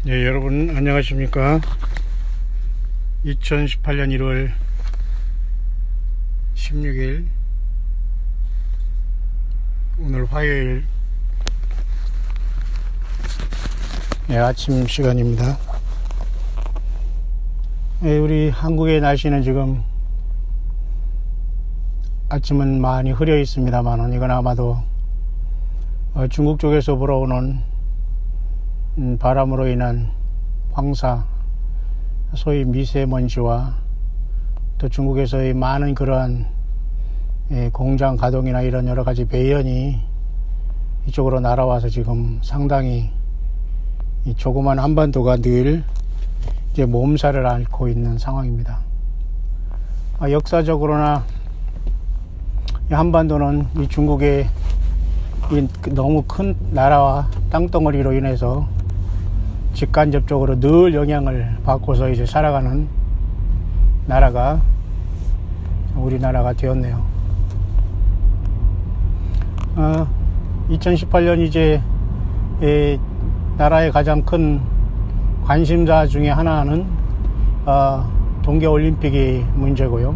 네, 여러분 안녕하십니까. 2018년 1월 16일 오늘 화요일 아침 시간입니다. 우리 한국의 날씨는 지금 아침은 많이 흐려 있습니다만 이건 아마도 중국 쪽에서 불어오는 바람으로 인한 황사, 소위 미세먼지와 또 중국에서의 많은 그러한 공장 가동이나 이런 여러 가지 배연이 이쪽으로 날아와서 지금 상당히 이 조그만 한반도가 늘 이제 몸살을 앓고 있는 상황입니다. 역사적으로나 이 한반도는 이 중국의 이 너무 큰 나라와 땅덩어리로 인해서 직간접적으로 늘 영향을 받고서 이제 살아가는 나라가 우리나라가 되었네요. 2018년 이제 나라의 가장 큰 관심사 중에 하나는 동계올림픽이 문제고요.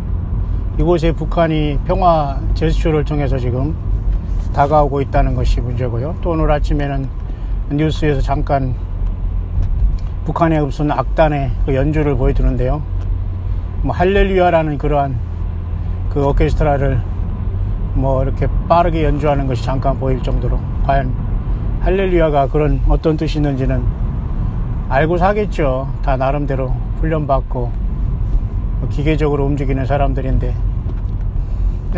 이곳에 북한이 평화 제스처를 통해서 지금 다가오고 있다는 것이 문제고요. 또 오늘 아침에는 뉴스에서 잠깐 북한의 무슨 악단의 그 연주를 보여주는데요. 할렐루야라는 그러한 그 오케스트라를 이렇게 빠르게 연주하는 것이 잠깐 보일 정도로, 과연 할렐루야가 그런 어떤 뜻이 있는지는 알고 사겠죠. 다 나름대로 훈련받고 기계적으로 움직이는 사람들인데,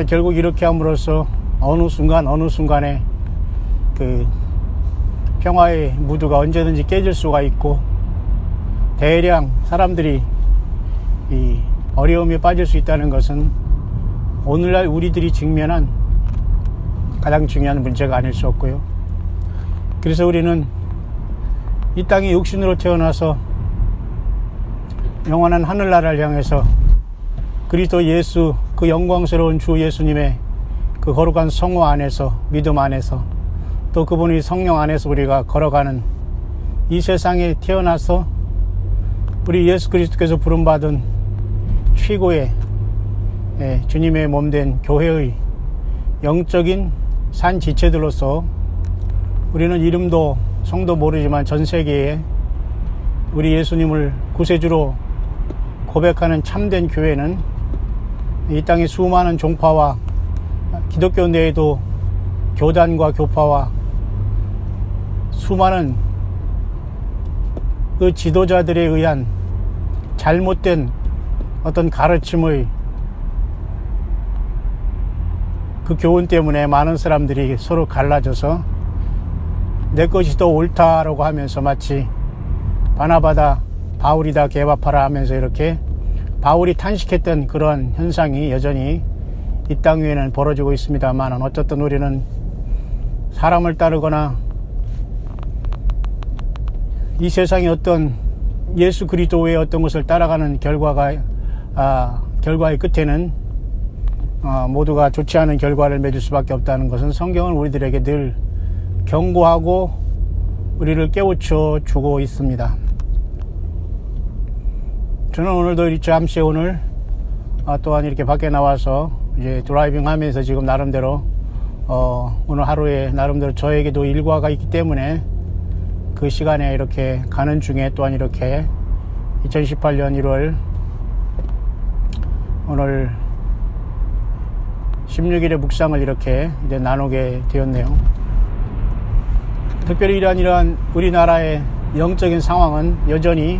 결국 이렇게 함으로써 어느 순간에 그 평화의 무드가 언제든지 깨질 수가 있고, 대량 사람들이 이 어려움에 빠질 수 있다는 것은 오늘날 우리들이 직면한 가장 중요한 문제가 아닐 수 없고요. 그래서 우리는 이 땅에 육신으로 태어나서 영원한 하늘나라를 향해서 그리스도 예수, 그 영광스러운 주 예수님의 그 거룩한 성호 안에서, 믿음 안에서, 또 그분의 성령 안에서 우리가 걸어가는 이 세상에 태어나서 우리 예수 그리스도께서 부름받은 최고의 주님의 몸된 교회의 영적인 산 지체들로서 우리는 이름도 성도 모르지만 전 세계에 우리 예수님을 구세주로 고백하는 참된 교회는 이 땅의 수많은 종파와 기독교 내에도 교단과 교파와 수많은 그 지도자들에 의한 잘못된 어떤 가르침의 그 교훈 때문에 많은 사람들이 서로 갈라져서 내 것이 더 옳다라고 하면서 마치 바나바다 바울이다 개바파라 하면서 이렇게 바울이 탄식했던 그런 현상이 여전히 이 땅 위에는 벌어지고 있습니다만, 어쨌든 우리는 사람을 따르거나 이 세상의 어떤 예수 그리스도의 어떤 것을 따라가는 결과의 끝에는 모두가 좋지 않은 결과를 맺을 수밖에 없다는 것은 성경은 우리들에게 늘 경고하고 우리를 깨우쳐 주고 있습니다. 저는 오늘도 잠시 오늘 또한 이렇게 밖에 나와서 이제 드라이빙 하면서 지금 나름대로 오늘 하루에 나름대로 저에게도 일과가 있기 때문에 그 시간에 이렇게 가는 중에 또한 이렇게 2018년 1월 오늘 16일의 묵상을 이렇게 이제 나누게 되었네요. 특별히 이러한 우리나라의 영적인 상황은 여전히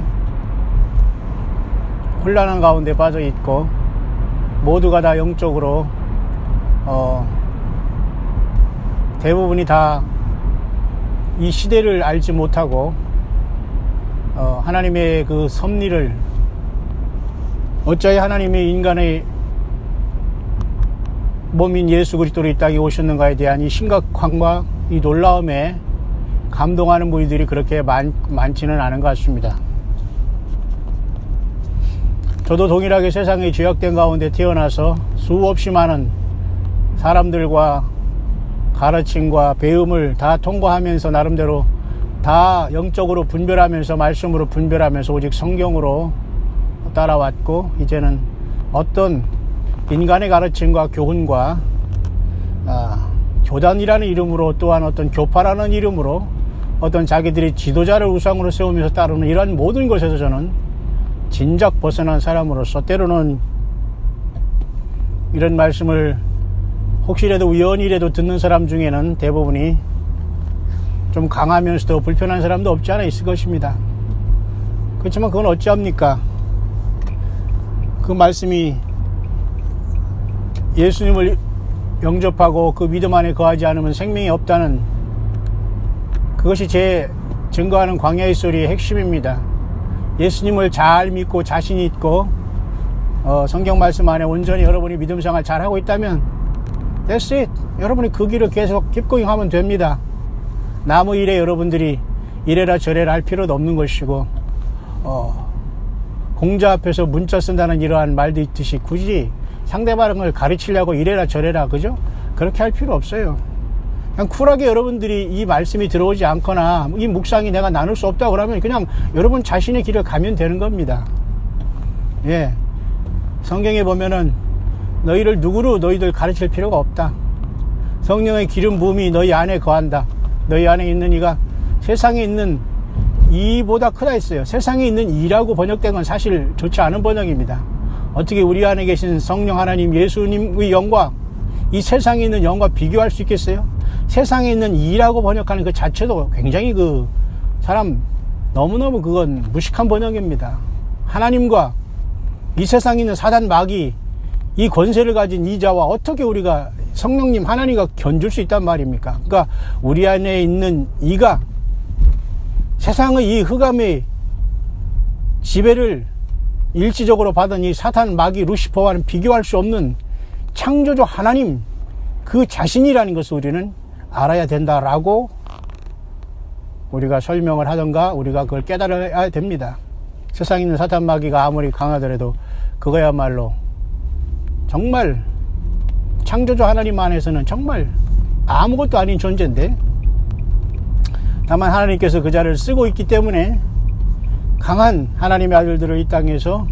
혼란한 가운데 빠져 있고, 모두가 다 영적으로 대부분이 다 이 시대를 알지 못하고 하나님의 그 섭리를, 어찌하여 하나님이 인간의 몸인 예수 그리스도로 이 땅에 오셨는가에 대한 이 심각함과 이 놀라움에 감동하는 분들이 그렇게 많지는 않은 것 같습니다. 저도 동일하게 세상의 죄악된 가운데 태어나서 수없이 많은 사람들과 가르침과 배움을 다 통과하면서 나름대로 다 영적으로 분별하면서 말씀으로 분별하면서 오직 성경으로 따라왔고, 이제는 어떤 인간의 가르침과 교훈과 교단이라는 이름으로, 또한 어떤 교파라는 이름으로 어떤 자기들이 지도자를 우상으로 세우면서 따르는 이러한 모든 것에서 저는 진작 벗어난 사람으로서, 때로는 이런 말씀을 혹시라도 우연이라도 듣는 사람 중에는 대부분이 좀 강하면서도 불편한 사람도 없지 않아 있을 것입니다. 그렇지만 그건 어찌합니까? 그 말씀이 예수님을 영접하고 그 믿음 안에 거하지 않으면 생명이 없다는, 그것이 제 증거하는 광야의 소리의 핵심입니다. 예수님을 잘 믿고 자신 있고 성경 말씀 안에 온전히 여러분이 믿음 생활 잘하고 있다면 That's it. 여러분이 그 길을 계속 킵고잉 하면 됩니다. 남의 일에 여러분들이 이래라 저래라 할 필요도 없는 것이고, 공자 앞에서 문자 쓴다는 이러한 말도 있듯이 굳이 상대방을 가르치려고 이래라 저래라, 그죠? 그렇게 할 필요 없어요. 그냥 쿨하게 여러분들이 이 말씀이 들어오지 않거나 이 묵상이 내가 나눌 수 없다 그러면 그냥 여러분 자신의 길을 가면 되는 겁니다. 예. 성경에 보면은 너희를 누구로 너희들 가르칠 필요가 없다. 성령의 기름 부음이 너희 안에 거한다. 너희 안에 있는 이가 세상에 있는 이보다 크다 했어요. 세상에 있는 이라고 번역된 건 사실 좋지 않은 번역입니다. 어떻게 우리 안에 계신 성령 하나님 예수님의 영과 이 세상에 있는 영과 비교할 수 있겠어요? 세상에 있는 이라고 번역하는 그 자체도 굉장히 그 사람 너무너무 그건 무식한 번역입니다. 하나님과 이 세상에 있는 사단 마귀 이 권세를 가진 이자와 어떻게 우리가 성령님 하나님과 견줄 수 있단 말입니까? 그러니까 우리 안에 있는 이가 세상의 이 흑암의 지배를 일시적으로 받은 이 사탄 마귀 루시퍼와는 비교할 수 없는 창조주 하나님 그 자신이라는 것을 우리는 알아야 된다라고 우리가 설명을 하던가 우리가 그걸 깨달아야 됩니다. 세상에 있는 사탄 마귀가 아무리 강하더라도 그거야말로 정말 창조주 하나님 안에서는 정말 아무것도 아닌 존재인데, 다만 하나님께서 그 자를 쓰고 있기 때문에 강한 하나님의 아들들을 이 땅에서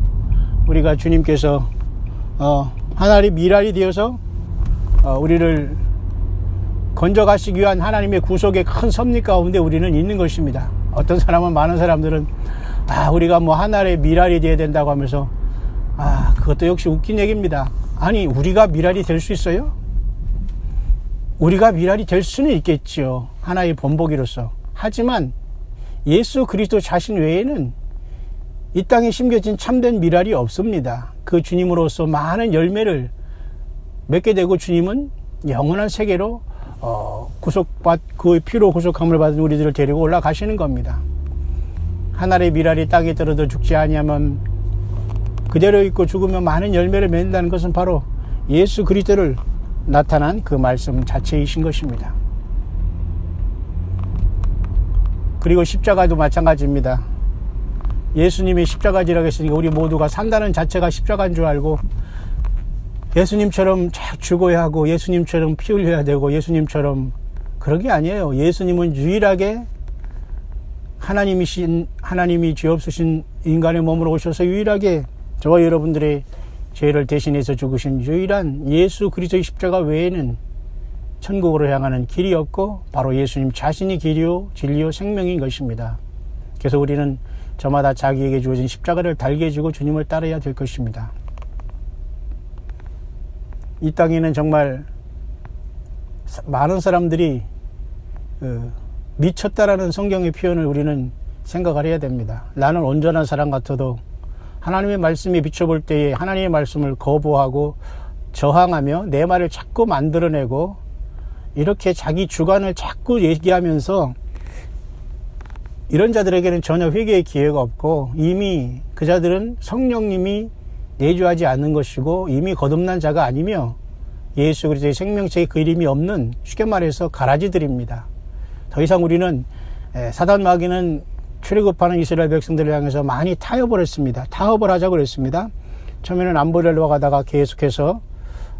우리가 주님께서 하나님 미랄이 되어서 우리를 건져가시기 위한 하나님의 구속의 큰 섭리 가운데 우리는 있는 것입니다. 어떤 사람은, 많은 사람들은 우리가 뭐 하나의 미랄이 되어야 된다고 하면서 그것도 역시 웃긴 얘기입니다. 아니, 우리가 미랄이 될 수 있어요? 우리가 미랄이 될 수는 있겠지요. 하나의 본보기로서. 하지만 예수 그리스도 자신 외에는 이 땅에 심겨진 참된 미랄이 없습니다. 그 주님으로서 많은 열매를 맺게 되고 주님은 영원한 세계로 그 피로 구속함을 받은 우리들을 데리고 올라가시는 겁니다. 하나의 미랄이 땅에 떨어져 죽지 아니하면 그대로 있고 죽으면 많은 열매를 맺는다는 것은 바로 예수 그리스도를 나타난 그 말씀 자체이신 것입니다. 그리고 십자가도 마찬가지입니다. 예수님이 십자가지라고 했으니까 우리 모두가 산다는 자체가 십자가인 줄 알고 예수님처럼 쫙 죽어야 하고 예수님처럼 피 흘려야 되고 예수님처럼, 그런 게 아니에요. 예수님은 유일하게 하나님이 죄 없으신 인간의 몸으로 오셔서 유일하게 저와 여러분들의 죄를 대신해서 죽으신 유일한 예수 그리스도의 십자가 외에는 천국으로 향하는 길이 없고 바로 예수님 자신이 길이요 진리요 생명인 것입니다. 그래서 우리는 저마다 자기에게 주어진 십자가를 달게 주고 주님을 따라야 될 것입니다. 이 땅에는 정말 많은 사람들이 미쳤다라는 성경의 표현을 우리는 생각을 해야 됩니다. 나는 온전한 사람 같아도 하나님의 말씀에 비춰볼 때에 하나님의 말씀을 거부하고 저항하며 내 말을 자꾸 만들어내고 이렇게 자기 주관을 자꾸 얘기하면서 이런 자들에게는 전혀 회개의 기회가 없고 이미 그 자들은 성령님이 내주하지 않는 것이고 이미 거듭난 자가 아니며 예수 그리스도의 생명체의 그 이름이 없는, 쉽게 말해서 가라지들입니다. 더 이상 우리는 사단 마귀는 출애굽하는 이스라엘 백성들을 향해서 많이 타협을 했습니다. 타협을 하자고 그랬습니다. 처음에는 안 보려고 가다가 계속해서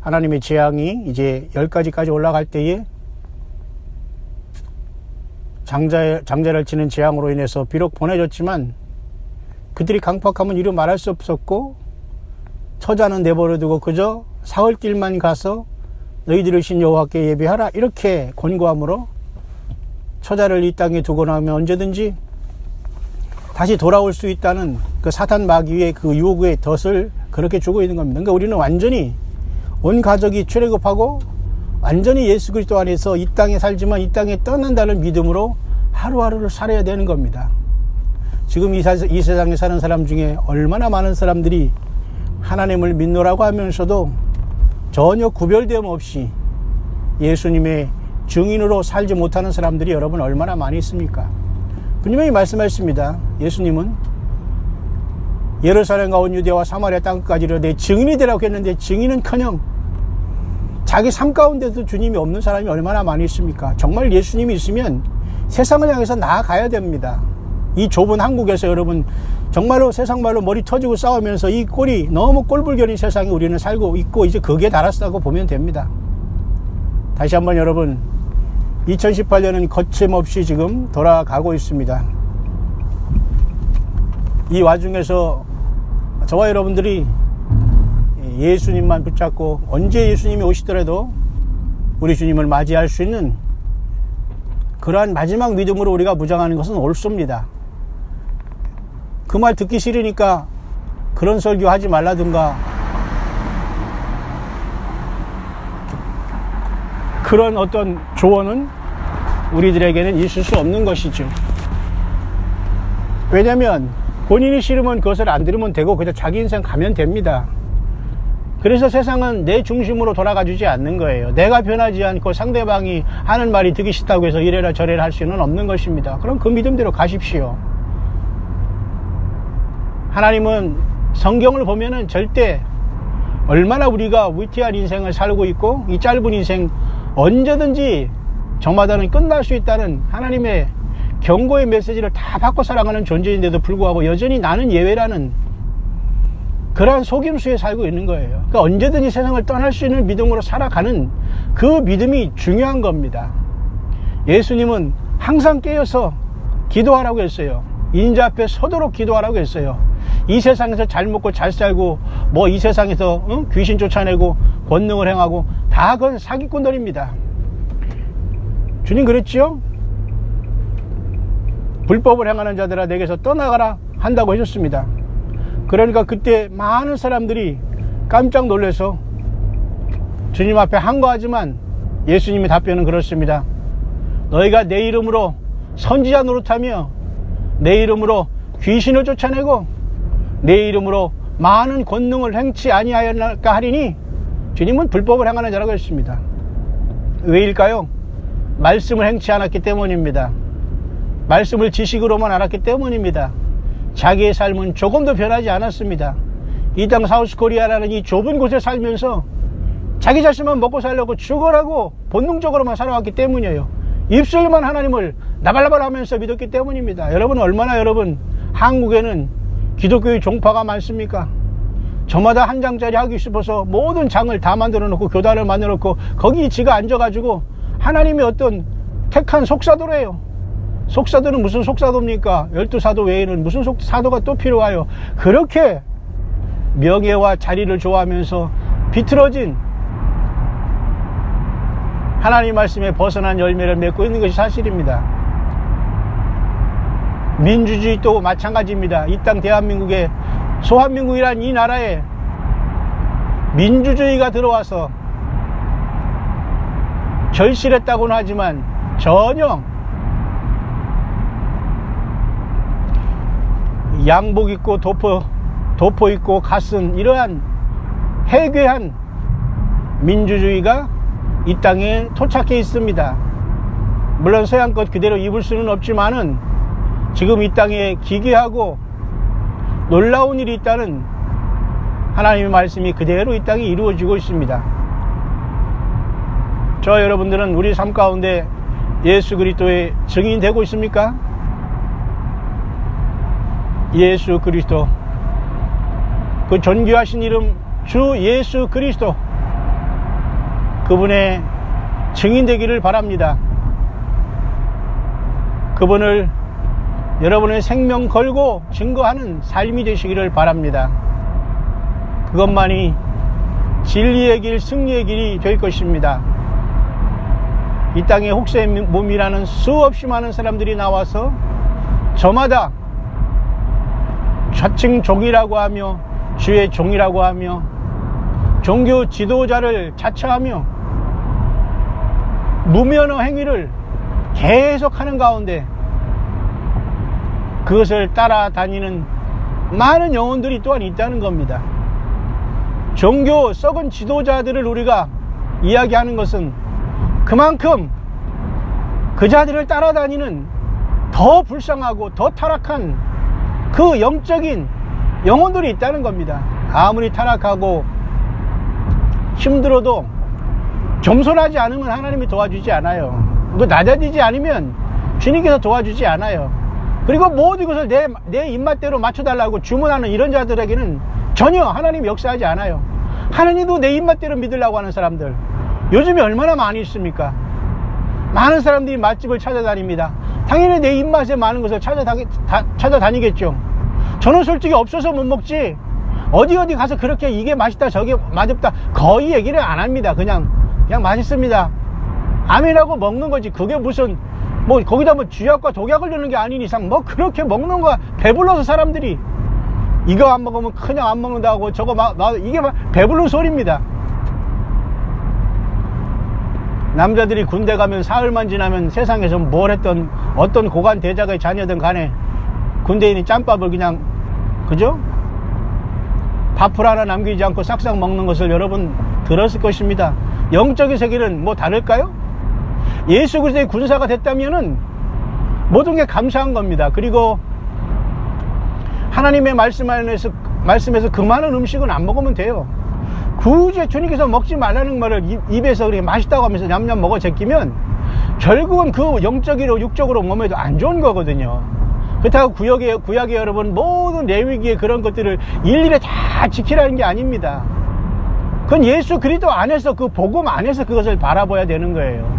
하나님의 재앙이 이제 10가지까지 올라갈 때에 장자를 치는 재앙으로 인해서 비록 보내졌지만 그들이 강팍하면 이루 말할 수 없었고 처자는 내버려두고 그저 사흘 길만 가서 너희들을 신 여호와께 예배하라 이렇게 권고함으로 처자를 이 땅에 두고 나면 언제든지 다시 돌아올 수 있다는 그 사탄 마귀의 그 유혹의 덫을 그렇게 주고 있는 겁니다. 그러니까 우리는 완전히 온 가족이 출애굽하고 완전히 예수 그리스도 안에서 이 땅에 살지만 이 땅에 떠난다는 믿음으로 하루하루를 살아야 되는 겁니다. 지금 이 세상에 사는 사람 중에 얼마나 많은 사람들이 하나님을 믿노라고 하면서도 전혀 구별됨 없이 예수님의 증인으로 살지 못하는 사람들이 여러분 얼마나 많이 있습니까? 분명히 말씀하셨습니다. 예수님은 예루살렘과 온 유대와 사마리아 땅까지 이르되 증인이 되라고 했는데 증인은커녕 자기 삶 가운데도 주님이 없는 사람이 얼마나 많이 있습니까? 정말 예수님이 있으면 세상을 향해서 나아가야 됩니다. 이 좁은 한국에서 여러분 정말로 세상 말로 머리 터지고 싸우면서 이 꼴이 너무 꼴불견인 세상에 우리는 살고 있고 이제 거기에 달았다고 보면 됩니다. 다시 한번 여러분 2018년은 거침없이 지금 돌아가고 있습니다. 이 와중에서 저와 여러분들이 예수님만 붙잡고 언제 예수님이 오시더라도 우리 주님을 맞이할 수 있는 그러한 마지막 믿음으로 우리가 무장하는 것은 옳습니다. 그 말 듣기 싫으니까 그런 설교 하지 말라든가 그런 어떤 조언은 우리들에게는 있을 수 없는 것이죠. 왜냐하면 본인이 싫으면 그것을 안 들으면 되고 그냥 자기 인생 가면 됩니다. 그래서 세상은 내 중심으로 돌아가 주지 않는 거예요. 내가 변하지 않고 상대방이 하는 말이 듣기 싫다고 해서 이래라 저래라 할 수는 없는 것입니다. 그럼 그 믿음대로 가십시오. 하나님은 성경을 보면은 절대 얼마나 우리가 위태한 인생을 살고 있고 이 짧은 인생 언제든지 저마다는 끝날 수 있다는 하나님의 경고의 메시지를 다 받고 살아가는 존재인데도 불구하고 여전히 나는 예외라는 그러한 속임수에 살고 있는 거예요. 그러니까 언제든지 세상을 떠날 수 있는 믿음으로 살아가는 그 믿음이 중요한 겁니다. 예수님은 항상 깨어서 기도하라고 했어요. 인자 앞에 서도록 기도하라고 했어요. 이 세상에서 잘 먹고 잘 살고 뭐 이 세상에서 귀신 쫓아내고 권능을 행하고 다 그건 사기꾼들입니다. 주님 그랬지요? 불법을 행하는 자들아 내게서 떠나가라 한다고 하셨습니다. 그러니까 그때 많은 사람들이 깜짝 놀라서 주님 앞에 항거하지만 예수님의 답변은 그렇습니다. 너희가 내 이름으로 선지자 노릇하며 내 이름으로 귀신을 쫓아내고 내 이름으로 많은 권능을 행치 아니하였을까 하리니 주님은 불법을 행하는 자라고 했습니다. 왜일까요? 말씀을 행치 않았기 때문입니다. 말씀을 지식으로만 알았기 때문입니다. 자기의 삶은 조금도 변하지 않았습니다. 이 땅 사우스코리아라는 이 좁은 곳에 살면서 자기 자신만 먹고 살려고 죽으라고 본능적으로만 살아왔기 때문이에요. 입술만 하나님을 나발나발 하면서 믿었기 때문입니다. 여러분 얼마나 여러분 한국에는 기독교의 종파가 많습니까? 저마다 한 장짜리 하기 싶어서 모든 장을 다 만들어 놓고 교단을 만들어 놓고 거기 지가 앉아가지고 하나님의 어떤 택한 속사도래요. 속사도는 무슨 속사도입니까? 12사도 외에는 무슨 사도가 또 필요해요. 그렇게 명예와 자리를 좋아하면서 비틀어진 하나님 말씀에 벗어난 열매를 맺고 있는 것이 사실입니다. 민주주의도 마찬가지입니다. 이 땅 대한민국에 소한민국이란 이 나라에 민주주의가 들어와서 결실했다고는 하지만 전혀 양복 입고 도포 입고 갓쓴 이러한 해괴한 민주주의가 이 땅에 토착해 있습니다. 물론 서양 것 그대로 입을 수는 없지만은 지금 이 땅에 기괴하고 놀라운 일이 있다는 하나님의 말씀이 그대로 이 땅에 이루어지고 있습니다. 저 여러분들은 우리 삶 가운데 예수 그리스도의 증인 되고 있습니까? 예수 그리스도, 그 존귀하신 이름 주 예수 그리스도, 그분의 증인 되기를 바랍니다. 그분을 여러분의 생명 걸고 증거하는 삶이 되시기를 바랍니다. 그것만이 진리의 길, 승리의 길이 될 것입니다. 이 땅에 혹세 몸이라는 수없이 많은 사람들이 나와서 저마다 자칭 종이라고 하며 주의 종이라고 하며 종교 지도자를 자처하며 무면허 행위를 계속하는 가운데 그것을 따라다니는 많은 영혼들이 또한 있다는 겁니다. 종교 썩은 지도자들을 우리가 이야기하는 것은 그만큼 그 자들을 따라다니는 더 불쌍하고 더 타락한 그 영적인 영혼들이 있다는 겁니다. 아무리 타락하고 힘들어도 겸손하지 않으면 하나님이 도와주지 않아요. 낮아지지 않으면 주님께서 도와주지 않아요. 그리고 모든 것을 내 입맛대로 맞춰달라고 주문하는 이런 자들에게는 전혀 하나님이 역사하지 않아요. 하나님도 내 입맛대로 믿으려고 하는 사람들 요즘에 얼마나 많이 있습니까? 많은 사람들이 맛집을 찾아다닙니다. 당연히 내 입맛에 많은 것을 찾아다니겠죠. 저는 솔직히 없어서 못 먹지 어디 가서 그렇게 이게 맛있다 저게 맛없다 거의 얘기를 안 합니다. 그냥 맛있습니다 아멘하고 먹는 거지. 그게 무슨 뭐 거기다 뭐 쥐약과 독약을 넣는 게 아닌 이상 뭐 그렇게 먹는 거야. 배불러서 사람들이 이거 안 먹으면 그냥 안 먹는다고 저거 이게 막 배부른 소리입니다. 남자들이 군대 가면 사흘만 지나면 세상에서 뭘 했던 어떤 고관 대작의 자녀든 간에 군대인이 짬밥을 그냥 그죠? 밥풀 하나 남기지 않고 싹싹 먹는 것을 여러분 들었을 것입니다. 영적인 세계는 뭐 다를까요? 예수 그리스도의 군사가 됐다면은 모든 게 감사한 겁니다. 그리고 하나님의 말씀에서 그 많은 음식은 안 먹으면 돼요. 굳이 주님께서 먹지 말라는 말을 입에서 그렇게 맛있다고 하면서 냠냠 먹어 제끼면 결국은 그 영적으로 육적으로 몸에도 안 좋은 거거든요. 그렇다고 구약의 여러분 모든 레위기의 그런 것들을 일일이 다 지키라는 게 아닙니다. 그건 예수 그리스도 안에서 그 복음 안에서 그것을 바라봐야 되는 거예요.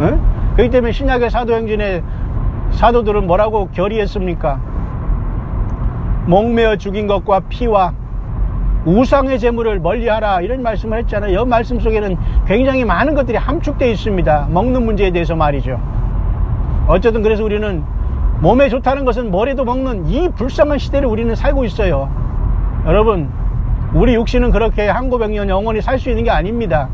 응? 그렇기 때문에 신약의 사도행전의 사도들은 뭐라고 결의했습니까? 목매어 죽인 것과 피와 우상의 제물을 멀리하라 이런 말씀을 했잖아요. 이 말씀 속에는 굉장히 많은 것들이 함축되어 있습니다. 먹는 문제에 대해서 말이죠. 어쨌든 그래서 우리는 몸에 좋다는 것은 뭐래도 먹는 이 불쌍한 시대를 우리는 살고 있어요. 여러분 우리 육신은 그렇게 한고백년 영원히 살 수 있는 게 아닙니다.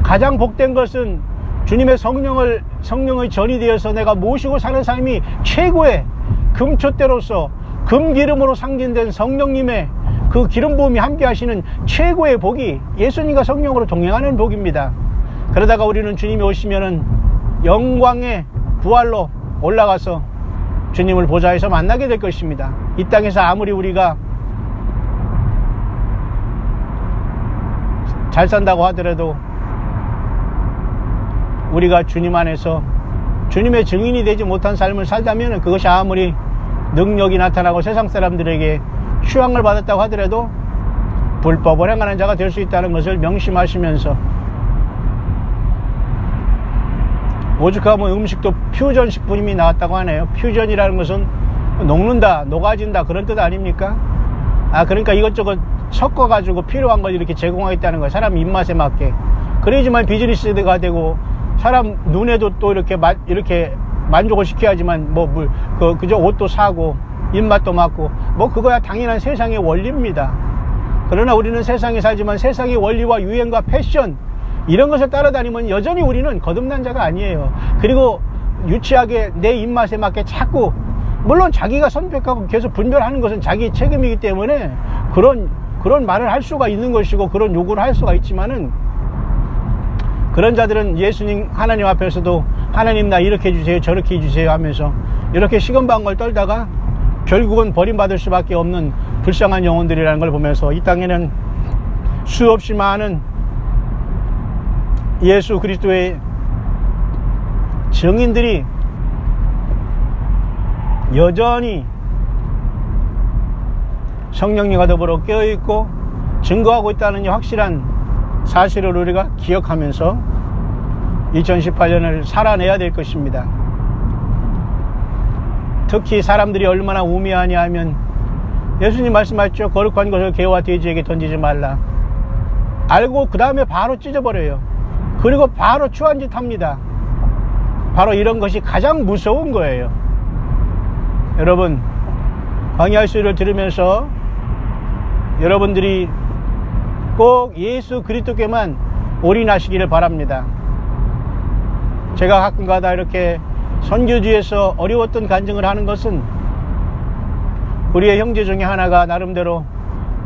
가장 복된 것은 주님의 성령의 전이 되어서 내가 모시고 사는 삶이 최고의 금촛대로서 금기름으로 상징된 성령님의 그 기름 부음이 함께 하시는 최고의 복이 예수님과 성령으로 동행하는 복입니다. 그러다가 우리는 주님이 오시면은 영광의 부활로 올라가서 주님을 보좌에서 만나게 될 것입니다. 이 땅에서 아무리 우리가 잘 산다고 하더라도 우리가 주님 안에서 주님의 증인이 되지 못한 삶을 살다면 그것이 아무리 능력이 나타나고 세상 사람들에게 휴양을 받았다고 하더라도 불법을 행하는 자가 될 수 있다는 것을 명심하시면서 오죽하면 음식도 퓨전 식품이 나왔다고 하네요. 퓨전이라는 것은 녹는다, 녹아진다 그런 뜻 아닙니까? 그러니까 이것저것 섞어가지고 필요한 걸 이렇게 제공하겠다는 거예요. 사람 입맛에 맞게. 그래야지만 비즈니스가 되고 사람 눈에도 또 이렇게 만족을 시켜야지만 그저 옷도 사고 입맛도 맞고 그거야 당연한 세상의 원리입니다. 그러나 우리는 세상에 살지만 세상의 원리와 유행과 패션 이런 것을 따라다니면 여전히 우리는 거듭난 자가 아니에요. 그리고 유치하게 내 입맛에 맞게 자꾸 물론 자기가 선택하고 계속 분별하는 것은 자기 책임이기 때문에 그런 말을 할 수가 있는 것이고 그런 요구를 할 수가 있지만은 그런 자들은 예수님 하나님 앞에서도 하나님 나 이렇게 해주세요 저렇게 해주세요 하면서 이렇게 시건방을 떨다가 결국은 버림받을 수밖에 없는 불쌍한 영혼들이라는 걸 보면서 이 땅에는 수없이 많은 예수 그리스도의 증인들이 여전히 성령님과 더불어 깨어있고 증거하고 있다는 확실한 사실을 우리가 기억하면서 2018년을 살아내야 될 것입니다. 특히 사람들이 얼마나 우매하냐 하면 예수님 말씀하셨죠. 거룩한 것을 개와 돼지에게 던지지 말라. 알고 그 다음에 바로 찢어버려요. 그리고 바로 추한 짓 합니다. 바로 이런 것이 가장 무서운 거예요. 여러분, 광야의 수를 들으면서 여러분들이 꼭 예수 그리스도께만 올인하시기를 바랍니다. 제가 가끔가다 이렇게 선교지에서 어려웠던 간증을 하는 것은 우리의 형제 중에 하나가 나름대로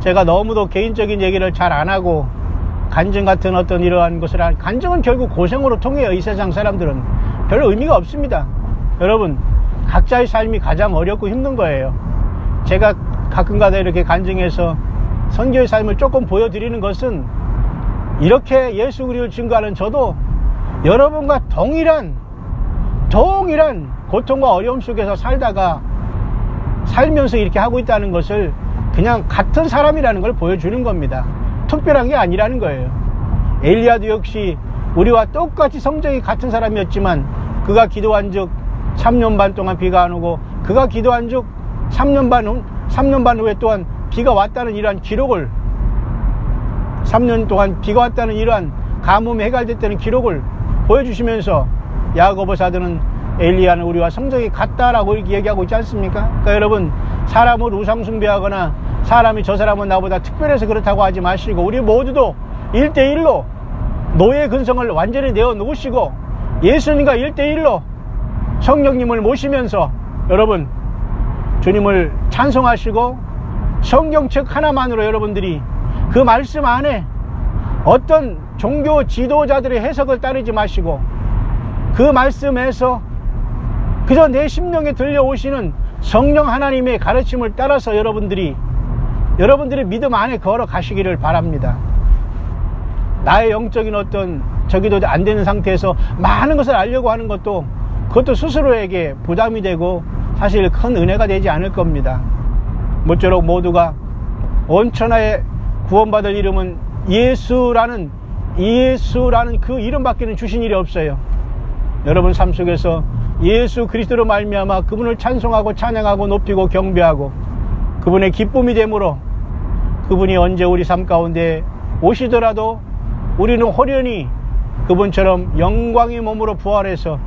제가 너무도 개인적인 얘기를 잘 안 하고 간증 같은 어떤 이러한 것을 한 간증은 결국 고생으로 통해요. 이 세상 사람들은 별로 의미가 없습니다. 여러분, 각자의 삶이 가장 어렵고 힘든 거예요. 제가 가끔가다 이렇게 간증해서 선교의 삶을 조금 보여드리는 것은 이렇게 예수 그리스도를 증거하는 저도 여러분과 동일한 고통과 어려움 속에서 살면서 이렇게 하고 있다는 것을 그냥 같은 사람이라는 걸 보여주는 겁니다. 특별한 게 아니라는 거예요. 엘리야도 역시 우리와 똑같이 성정이 같은 사람이었지만 그가 기도한 즉 3년 반 동안 비가 안 오고 그가 기도한 즉 3년 반 후에 또한 비가 왔다는 이러한 기록을 3년 동안 비가 왔다는 이러한 가뭄이 해결됐다는 기록을 보여주시면서 야고보사도는 엘리야는 우리와 성정이 같다라고 이렇게 얘기하고 있지 않습니까? 그러니까 여러분, 사람을 우상숭배하거나 사람이 저 사람은 나보다 특별해서 그렇다고 하지 마시고 우리 모두도 1대1로 노예 근성을 완전히 내어놓으시고 예수님과 1대1로 성령님을 모시면서 여러분 주님을 찬송하시고 성경책 하나만으로 여러분들이 그 말씀 안에 어떤 종교 지도자들의 해석을 따르지 마시고 그 말씀에서 그저 내 심령에 들려오시는 성령 하나님의 가르침을 따라서 여러분들의 믿음 안에 걸어가시기를 바랍니다. 나의 영적인 어떤 저기도 안 되는 상태에서 많은 것을 알려고 하는 그것도 스스로에게 부담이 되고 사실 큰 은혜가 되지 않을 겁니다. 모쪼록 모두가 온천하에 구원받을 이름은 예수라는 그 이름밖에는 주신 일이 없어요. 여러분 삶 속에서 예수 그리스도로 말미암아 그분을 찬송하고 찬양하고 높이고 경배하고 그분의 기쁨이 되므로 그분이 언제 우리 삶 가운데 오시더라도 우리는 호련히 그분처럼 영광의 몸으로 부활해서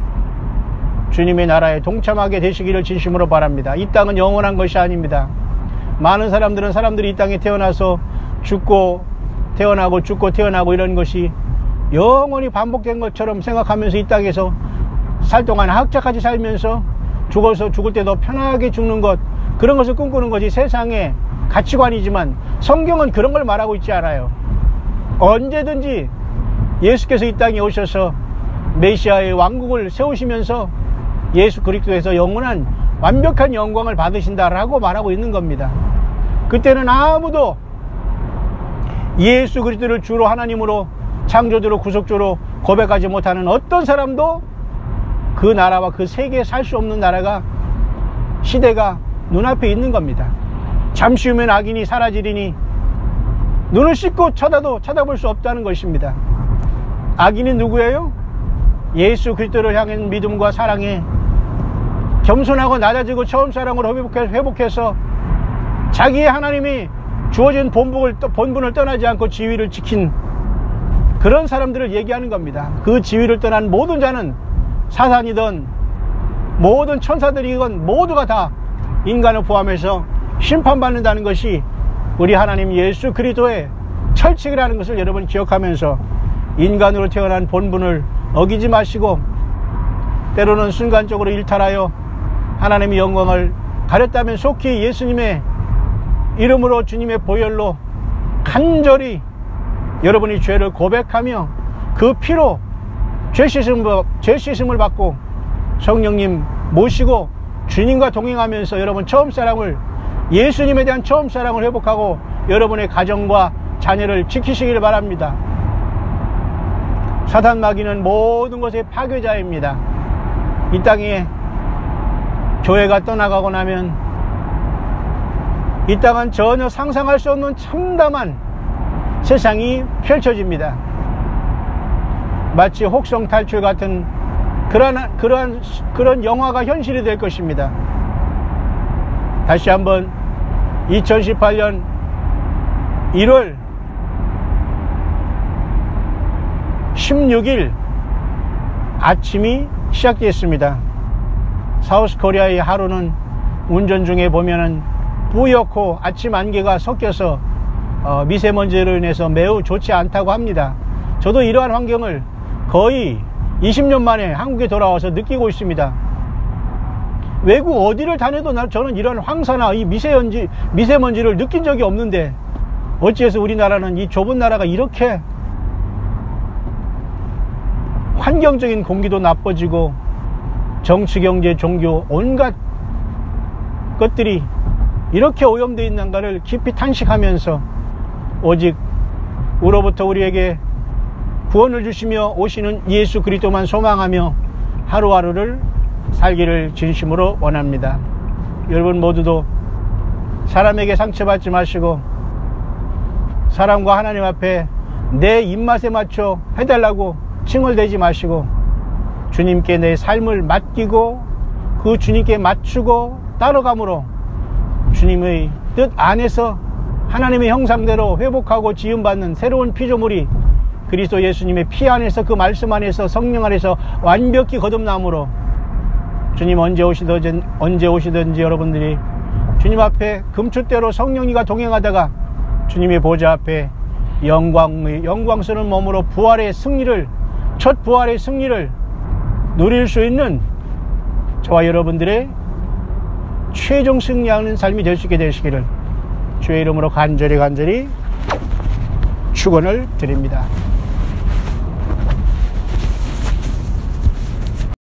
주님의 나라에 동참하게 되시기를 진심으로 바랍니다. 이 땅은 영원한 것이 아닙니다. 많은 사람들이 이 땅에 태어나서 죽고 태어나고 죽고 태어나고 이런 것이 영원히 반복된 것처럼 생각하면서 이 땅에서 살 동안 학자같이 살면서 죽어서 죽을 때도 편하게 죽는 것, 그런 것을 꿈꾸는 것이 세상의 가치관이지만 성경은 그런 걸 말하고 있지 않아요. 언제든지 예수께서 이 땅에 오셔서 메시아의 왕국을 세우시면서 예수 그리스도에서 영원한 완벽한 영광을 받으신다라고 말하고 있는 겁니다. 그때는 아무도 예수 그리스도를 주로 하나님으로 창조주로 구속주로 고백하지 못하는 어떤 사람도 그 나라와 그 세계에 살 수 없는 나라가 시대가 눈앞에 있는 겁니다. 잠시 후면 악인이 사라지리니 눈을 씻고 쳐다볼 수 없다는 것입니다. 악인이 누구예요? 예수 그리스도를 향한 믿음과 사랑에 겸손하고 낮아지고 처음 사랑으로 회복해서 자기의 하나님이 주어진 본분을 떠나지 않고 지위를 지킨 그런 사람들을 얘기하는 겁니다. 그 지위를 떠난 모든 자는 사탄이든 모든 천사들이건 모두가 다 인간을 포함해서 심판받는다는 것이 우리 하나님 예수 그리스도의 철칙이라는 것을 여러분 기억하면서 인간으로 태어난 본분을 어기지 마시고 때로는 순간적으로 일탈하여 하나님의 영광을 가렸다면 속히 예수님의 이름으로 주님의 보혈로 간절히 여러분이 죄를 고백하며 그 피로 죄 씻음을 받고 성령님 모시고 주님과 동행하면서 여러분 처음 사랑을, 예수님에 대한 처음 사랑을 회복하고 여러분의 가정과 자녀를 지키시길 바랍니다. 사탄 마귀는 모든 것의 파괴자입니다. 이 땅에 교회가 떠나가고 나면 이 땅은 전혀 상상할 수 없는 참담한 세상이 펼쳐집니다. 마치 혹성 탈출 같은 그런 영화가 현실이 될 것입니다. 다시 한번 2018년 1월 16일 아침이 시작되었습니다. 사우스코리아의 하루는 운전 중에 보면은 뿌옇고 아침 안개가 섞여서 미세먼지로 인해서 매우 좋지 않다고 합니다. 저도 이러한 환경을 거의 20년 만에 한국에 돌아와서 느끼고 있습니다. 외국 어디를 다녀도 저는 이런 황사나 이 미세먼지를 느낀 적이 없는데 어찌해서 우리나라는 이 좁은 나라가 이렇게 환경적인 공기도 나빠지고 정치, 경제, 종교 온갖 것들이 이렇게 오염되어 있는가를 깊이 탄식하면서 오직 우로부터 우리에게 구원을 주시며 오시는 예수 그리스도만 소망하며 하루하루를 살기를 진심으로 원합니다. 여러분 모두도 사람에게 상처받지 마시고 사람과 하나님 앞에 내 입맛에 맞춰 해달라고 칭얼대지 마시고 주님께 내 삶을 맡기고 그 주님께 맞추고 따라감으로 주님의 뜻 안에서 하나님의 형상대로 회복하고 지음받는 새로운 피조물이 그리스도 예수님의 피 안에서 그 말씀 안에서 성령 안에서 완벽히 거듭남으로 주님 언제 오시든지 여러분들이 주님 앞에 금축대로 성령이가 동행하다가 주님의 보좌 앞에 영광스러운 몸으로 첫 부활의 승리를 누릴 수 있는 저와 여러분들의 최종 승리하는 삶이 될 수 있게 되시기를 주의 이름으로 간절히 축원을 드립니다.